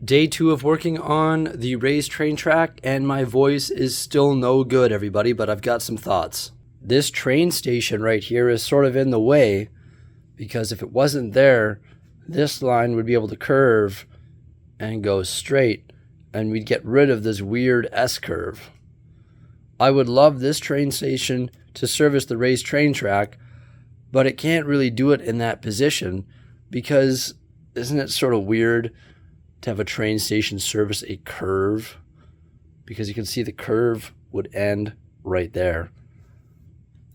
Day 2 of working on the raised train track, and my voice is still no good, everybody, but I've got some thoughts. This train station right here is sort of in the way, because if it wasn't there, this line would be able to curve and go straight, and we'd get rid of this weird S-curve. I would love this train station to service the raised train track, but it can't really do it in that position, because isn't it sort of weird to have a train station service a curve? Because you can see the curve would end right there.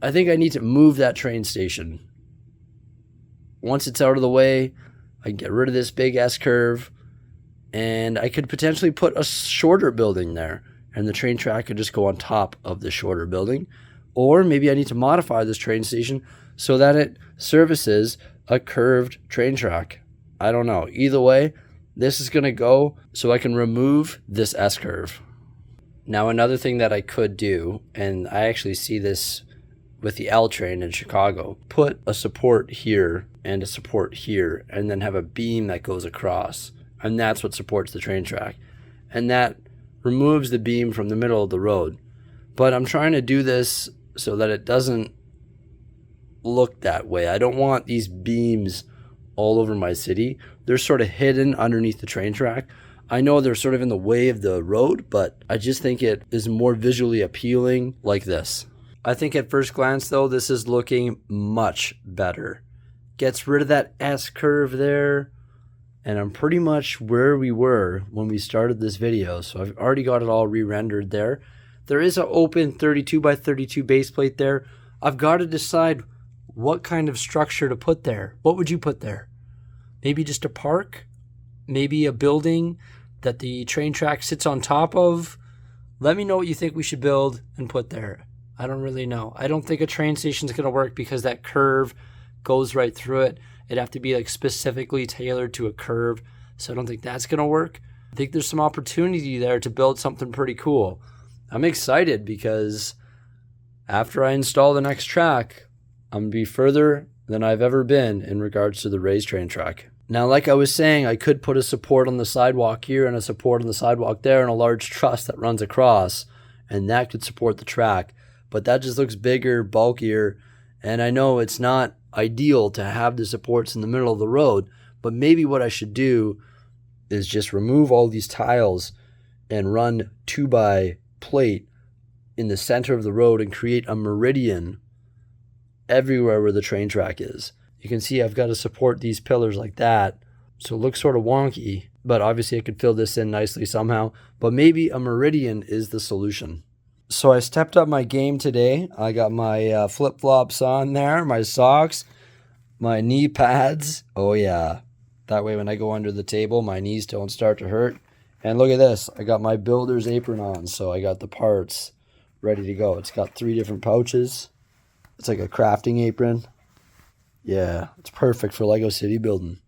I think I need to move that train station. Once it's out of the way, I can get rid of this big S-curve, and I could potentially put a shorter building there, and the train track could just go on top of the shorter building. Or maybe I need to modify this train station so that it services a curved train track. I don't know. Either way, this is going to go so I can remove this S-curve. Now, another thing that I could do, and I actually see this with the L train in Chicago, put a support here and a support here, and then have a beam that goes across. And that's what supports the train track. And that removes the beam from the middle of the road. But I'm trying to do this so that it doesn't look that way. I don't want these beams all over my city. They're sort of hidden underneath the train track. I know they're sort of in the way of the road, but I just think it is more visually appealing like this. I think at first glance, though, this is looking much better. Gets rid of that S-curve there, and I'm pretty much where we were when we started this video, so I've already got it all re-rendered there. There is an open 32 by 32 base plate there. I've got to decide what kind of structure to put there. What would you put there? Maybe just a park? Maybe a building that the train track sits on top of? Let me know what you think we should build and put there. I don't really know. I don't think a train station is going to work because that curve goes right through it. It'd have to be like specifically tailored to a curve. So I don't think that's going to work. I think there's some opportunity there to build something pretty cool. I'm excited because after I install the next track, I'm going to be further than I've ever been in regards to the raised train track. Now, like I was saying, I could put a support on the sidewalk here and a support on the sidewalk there and a large truss that runs across, and that could support the track. But that just looks bigger, bulkier, and I know it's not ideal to have the supports in the middle of the road, but maybe what I should do is just remove all these tiles and run 2x plate in the center of the road and create a meridian everywhere where the train track is. You can see I've got to support these pillars like that, so it looks sort of wonky, but obviously I could fill this in nicely somehow, but maybe a meridian is the solution. So I stepped up my game today. I got my flip-flops on there, my socks, my knee pads. Oh yeah, that way when I go under the table, my knees don't start to hurt. And look at this, I got my builder's apron on, so I got the parts ready to go. It's got 3 different pouches. It's like a crafting apron. Yeah, it's perfect for Lego city building.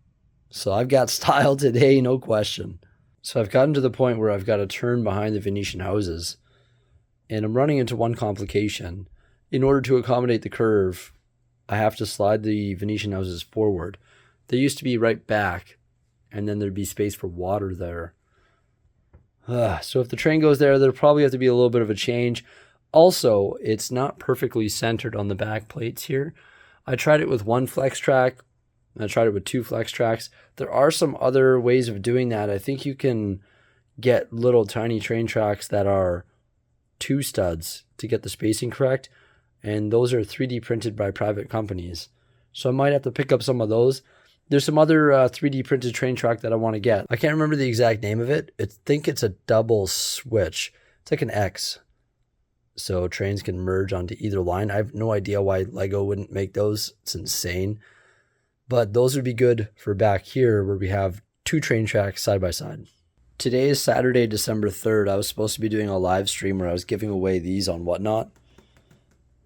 So I've got style today, no question. So I've gotten to the point where I've got to turn behind the Venetian houses. And I'm running into one complication. In order to accommodate the curve, I have to slide the Venetian houses forward. They used to be right back, and then there'd be space for water there. So if the train goes there, there'll probably have to be a little bit of a change. Also, it's not perfectly centered on the back plates here. I tried it with 1 flex track, and I tried it with 2 flex tracks. There are some other ways of doing that. I think you can get little tiny train tracks that are 2 studs to get the spacing correct, and those are 3D printed by private companies. So I might have to pick up some of those. There's some other 3D printed train track that I want to get. I can't remember the exact name of it. I think it's a double switch. It's like an X. So trains can merge onto either line. I have no idea why Lego wouldn't make those. It's insane. But those would be good for back here where we have 2 train tracks side by side. Today is Saturday, December 3rd. I was supposed to be doing a live stream where I was giving away these on Whatnot.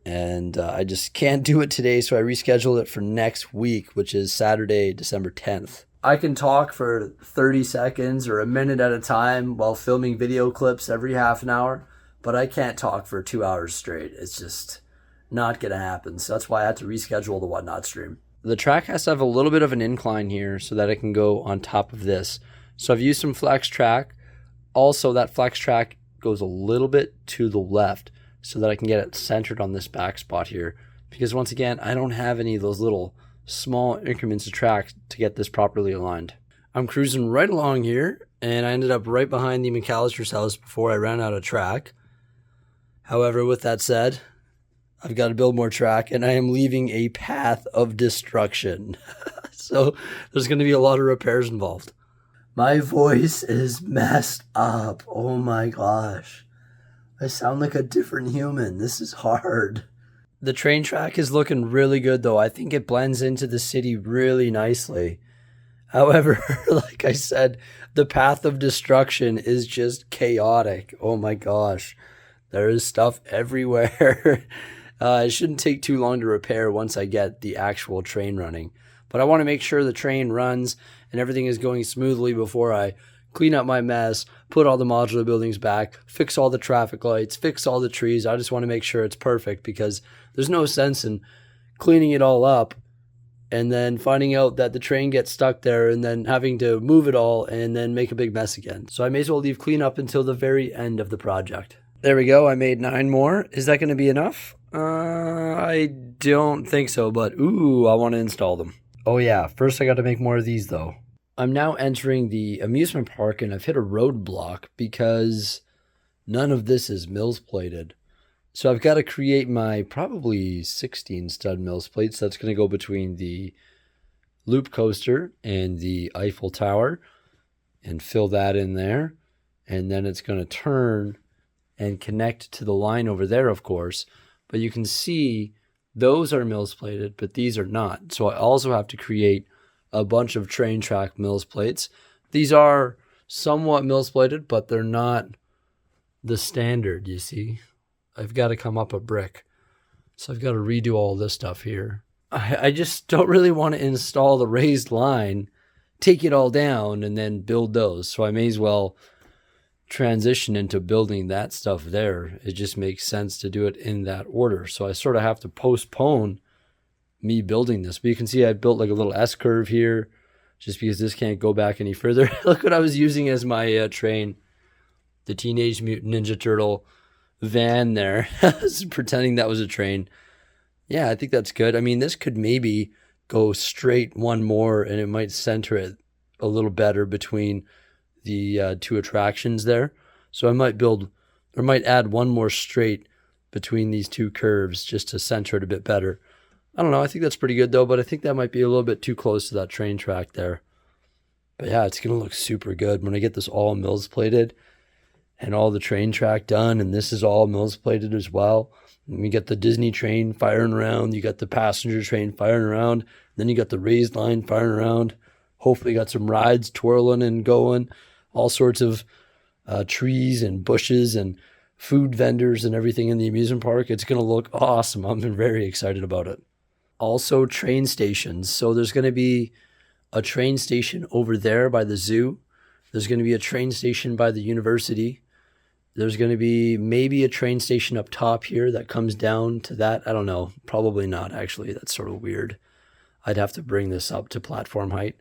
And I just can't do it today, so I rescheduled it for next week, which is Saturday, December 10th. I can talk for 30 seconds or a minute at a time while filming video clips every half an hour, but I can't talk for 2 hours straight. It's just not going to happen. So that's why I had to reschedule the Whatnot stream. The track has to have a little bit of an incline here so that it can go on top of this. So I've used some flex track. Also, that flex track goes a little bit to the left so that I can get it centered on this back spot here. Because once again, I don't have any of those little small increments of track to get this properly aligned. I'm cruising right along here, and I ended up right behind the McAllister's house before I ran out of track. However, with that said, I've got to build more track, and I am leaving a path of destruction. So there's going to be a lot of repairs involved. My voice is messed up. Oh my gosh. I sound like a different human. This is hard. The train track is looking really good, though. I think it blends into the city really nicely. However, like I said, the path of destruction is just chaotic. Oh my gosh. There is stuff everywhere. It shouldn't take too long to repair once I get the actual train running. But I want to make sure the train runs and everything is going smoothly before I clean up my mess, put all the modular buildings back, fix all the traffic lights, fix all the trees. I just want to make sure it's perfect, because there's no sense in cleaning it all up and then finding out that the train gets stuck there and then having to move it all and then make a big mess again. So I may as well leave cleanup until the very end of the project. There we go. I made 9 more. Is that going to be enough? I don't think so, but ooh, I want to install them. Oh yeah, first I got to make more of these though. I'm now entering the amusement park, and I've hit a roadblock because none of this is mills plated. So I've got to create my probably 16 stud mills plates. That's going to go between the loop coaster and the Eiffel Tower and fill that in there. And then it's going to turn and connect to the line over there, of course. But you can see those are mills plated, but these are not. So I also have to create a bunch of train track mills plates. These are somewhat mills plated, but they're not the standard, you see. I've got to come up a brick. So I've got to redo all this stuff here. I just don't really want to install the raised line, take it all down, and then build those. So I may as well transition into building that stuff there. It just makes sense to do it in that order. So I sort of have to postpone me building this. But you can see I built like a little S curve here just because this can't go back any further. Look what I was using as my train. The Teenage Mutant Ninja Turtle van there. Pretending that was a train. Yeah, I think that's good. I mean, this could maybe go straight one more and it might center it a little better between the 2 attractions there. So I might build, or might add one more straight between these 2 curves just to center it a bit better. I don't know. I think that's pretty good though, but I think that might be a little bit too close to that train track there. But yeah, it's going to look super good when I get this all mills plated and all the train track done. And this is all mills plated as well. And we get the Disney train firing around. You got the passenger train firing around. Then you got the raised line firing around. Hopefully got some rides twirling and going. All sorts of trees and bushes and food vendors and everything in the amusement park. It's going to look awesome. I'm very excited about it. Also, train stations. So there's going to be a train station over there by the zoo. There's going to be a train station by the university. There's going to be maybe a train station up top here that comes down to that. I don't know. Probably not, actually. That's sort of weird. I'd have to bring this up to platform height.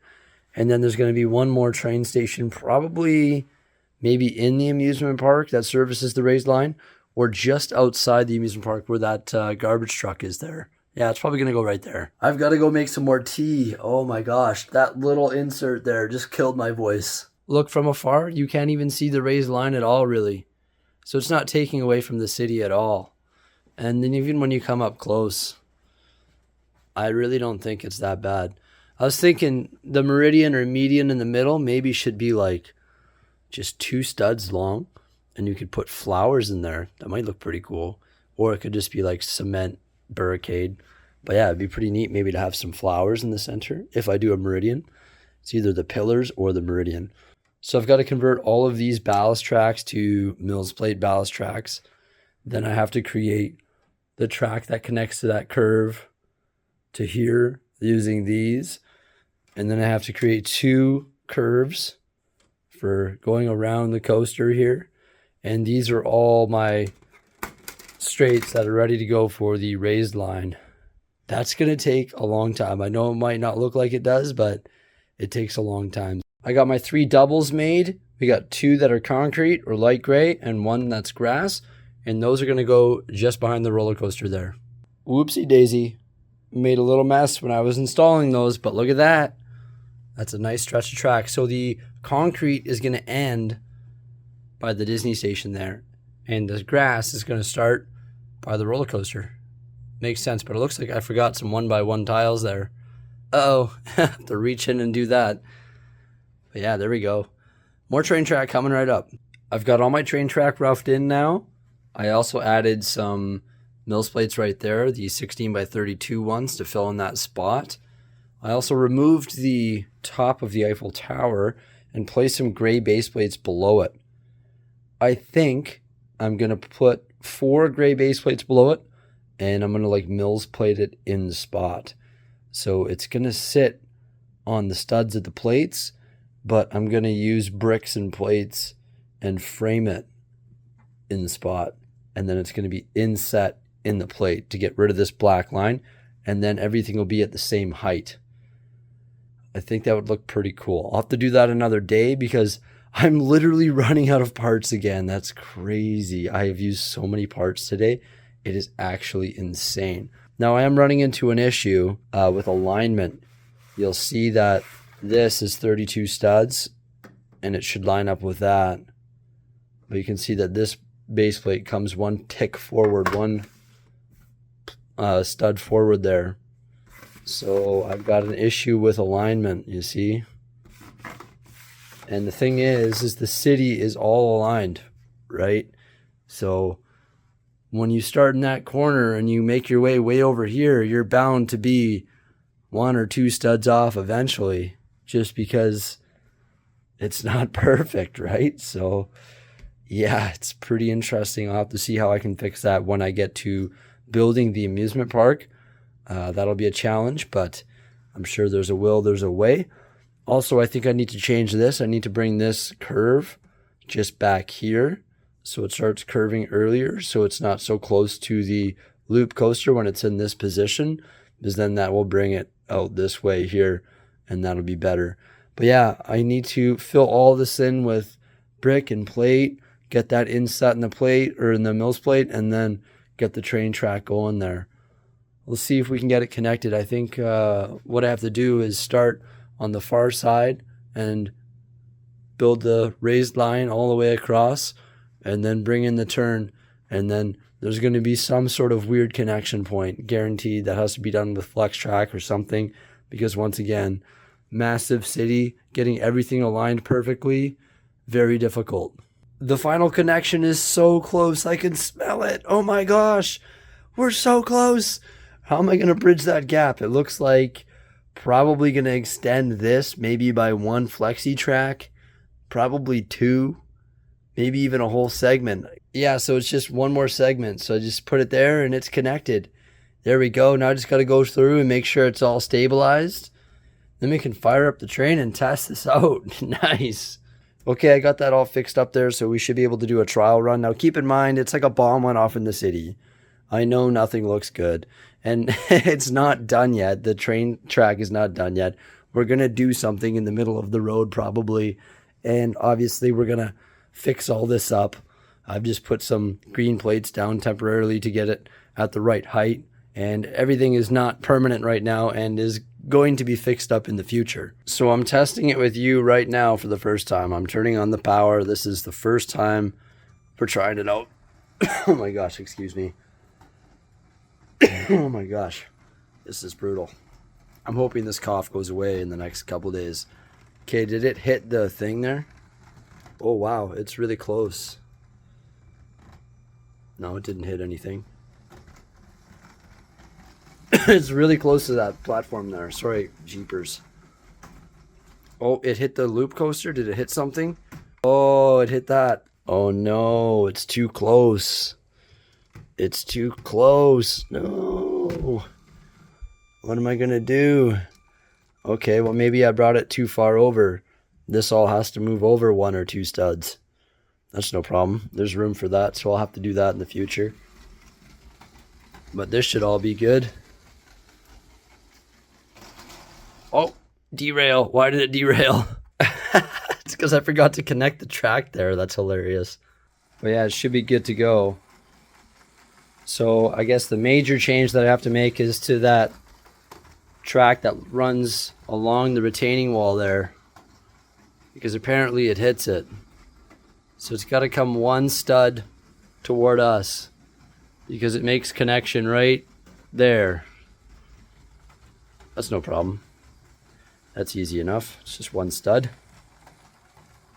And then there's going to be one more train station, probably maybe in the amusement park that services the raised line, or just outside the amusement park where that garbage truck is there. Yeah, it's probably going to go right there. I've got to go make some more tea. Oh my gosh, that little insert there just killed my voice. Look, from afar, you can't even see the raised line at all, really. So it's not taking away from the city at all. And then even when you come up close, I really don't think it's that bad. I was thinking the meridian or median in the middle maybe should be like just 2 studs long, and you could put flowers in there. That might look pretty cool. Or it could just be like cement barricade. But yeah, it'd be pretty neat maybe to have some flowers in the center if I do a meridian. It's either the pillars or the meridian. So I've got to convert all of these ballast tracks to mills plate ballast tracks. Then I have to create the track that connects to that curve to here using these. And then I have to create 2 curves for going around the coaster here. And these are all my straights that are ready to go for the raised line. That's going to take a long time. I know it might not look like it does, but it takes a long time. I got my 3 doubles made. We got 2 that are concrete or light gray and 1 that's grass. And those are going to go just behind the roller coaster there. Whoopsie daisy. Made a little mess when I was installing those, but look at that. That's a nice stretch of track. So the concrete is going to end by the Disney station there. And the grass is going to start by the roller coaster. Makes sense, but it looks like I forgot some 1x1 tiles there. Uh-oh. Have to reach in and do that. But yeah, there we go. More train track coming right up. I've got all my train track roughed in now. I also added some mills plates right there, the 16x32 ones to fill in that spot. I also removed the top of the Eiffel Tower and placed some gray base plates below it. I think I'm going to put 4 gray base plates below it, and I'm going to like mills plate it in the spot. So it's going to sit on the studs of the plates, but I'm going to use bricks and plates and frame it in the spot. And then it's going to be inset in the plate to get rid of this black line, and then everything will be at the same height. I think that would look pretty cool. I'll have to do that another day because I'm literally running out of parts again. That's crazy. I have used so many parts today. It is actually insane. Now I am running into an issue with alignment. You'll see that this is 32 studs and it should line up with that. But you can see that this base plate comes 1 tick forward, 1 stud forward there. So I've got an issue with alignment, you see. And the thing is the city is all aligned, right? So when you start in that corner and you make your way over here, you're bound to be 1 or 2 studs off eventually, just because it's not perfect, right? So yeah, it's pretty interesting. I'll have to see how I can fix that when I get to building the amusement park. That'll be a challenge, but I'm sure there's a will, there's a way. Also, I think I need to change this. I need to bring this curve just back here so it starts curving earlier, so it's not so close to the loop coaster when it's in this position, because then that will bring it out this way here, and that'll be better. But yeah, I need to fill all this in with brick and plate, get that inset in the plate or in the mills plate, and then get the train track going there. We'll see if we can get it connected. I think what I have to do is start on the far side and build the raised line all the way across and then bring in the turn. And then there's going to be some sort of weird connection point, guaranteed, that has to be done with flex track or something. Because once again, massive city, getting everything aligned perfectly, very difficult. The final connection is so close. I can smell it. Oh my gosh, we're so close. How am I going to bridge that gap? It looks like probably going to extend this maybe by 1 flexi track, probably 2, maybe even a whole segment. Yeah, so it's just 1 more segment. So I just put it there and it's connected. There we go. Now I just got to go through and make sure it's all stabilized. Then we can fire up the train and test this out. Nice. Okay, I got that all fixed up there, so we should be able to do a trial run. Now keep in mind, it's like a bomb went off in the city. I know nothing looks good. And it's not done yet. The train track is not done yet. We're going to do something in the middle of the road probably. And obviously we're going to fix all this up. I've just put some green plates down temporarily to get it at the right height. And everything is not permanent right now and is going to be fixed up in the future. So I'm testing it with you right now for the first time. I'm turning on the power. This is the first time we're trying it out. Oh my gosh, excuse me. Oh my gosh, this is brutal. I'm hoping this cough goes away in the next couple days. Okay, did it hit the thing there? Oh wow, it's really close. No, it didn't hit anything. It's really close to that platform there. Sorry, jeepers. Oh, it hit the loop coaster. Did it hit something? Oh, it hit that. Oh no, it's too close. It's too close. No. What am I going to do? Okay, well, maybe I brought it too far over. This all has to move over 1 or 2 studs. That's no problem. There's room for that, so I'll have to do that in the future. But this should all be good. Oh, derail. Why did it derail? It's because I forgot to connect the track there. That's hilarious. But yeah, it should be good to go. So I guess the major change that I have to make is to that track that runs along the retaining wall there, because apparently it hits it. So it's got to come one stud toward us, because it makes connection right there. That's no problem. That's easy enough. It's just one stud.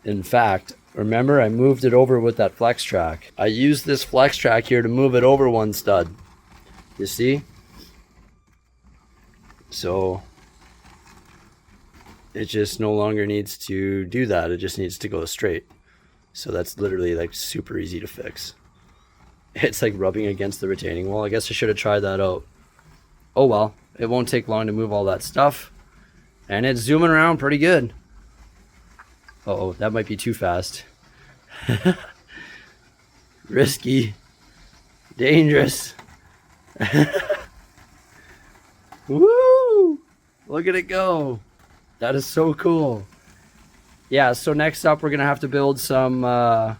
In fact, remember I moved it over with that flex track. I used this flex track here to move it over one stud. You see? So it just no longer needs to do that. It just needs to go straight. So that's literally like super easy to fix. It's like rubbing against the retaining wall. I guess I should have tried that out. Oh well, it won't take long to move all that stuff. And it's zooming around pretty good. Uh-oh, that might be too fast. Risky. Dangerous. Woo! Look at it go. That is so cool. Yeah, so next up we're going to have to build some... well,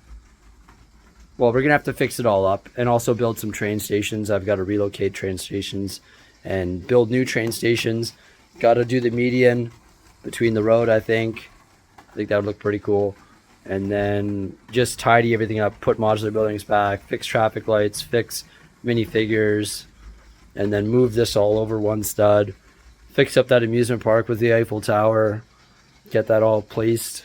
we're going to have to fix it all up and also build some train stations. I've got to relocate train stations and build new train stations. Got to do the median between the road, I think. I think that would look pretty cool. And then just tidy everything up, put modular buildings back, fix traffic lights, fix minifigures, and then move this all over one stud. Fix up that amusement park with the Eiffel Tower. Get that all placed.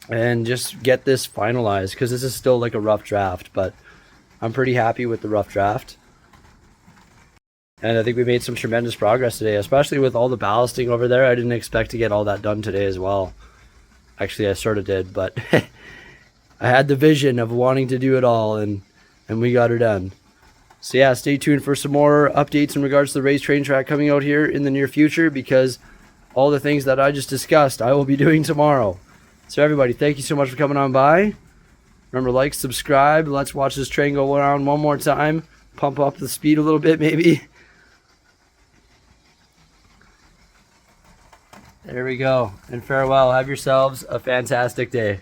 And just get this finalized, because this is still like a rough draft, but I'm pretty happy with the rough draft. And I think we made some tremendous progress today, especially with all the ballasting over there. I didn't expect to get all that done today as well. Actually, I sort of did, but I had the vision of wanting to do it all, and we got it done. So yeah, stay tuned for some more updates in regards to the race train track coming out here in the near future, because all the things that I just discussed, I will be doing tomorrow. So everybody, thank you so much for coming on by. Remember, like, subscribe. Let's watch this train go around one more time. Pump up the speed a little bit, maybe. There we go. And farewell. Have yourselves a fantastic day.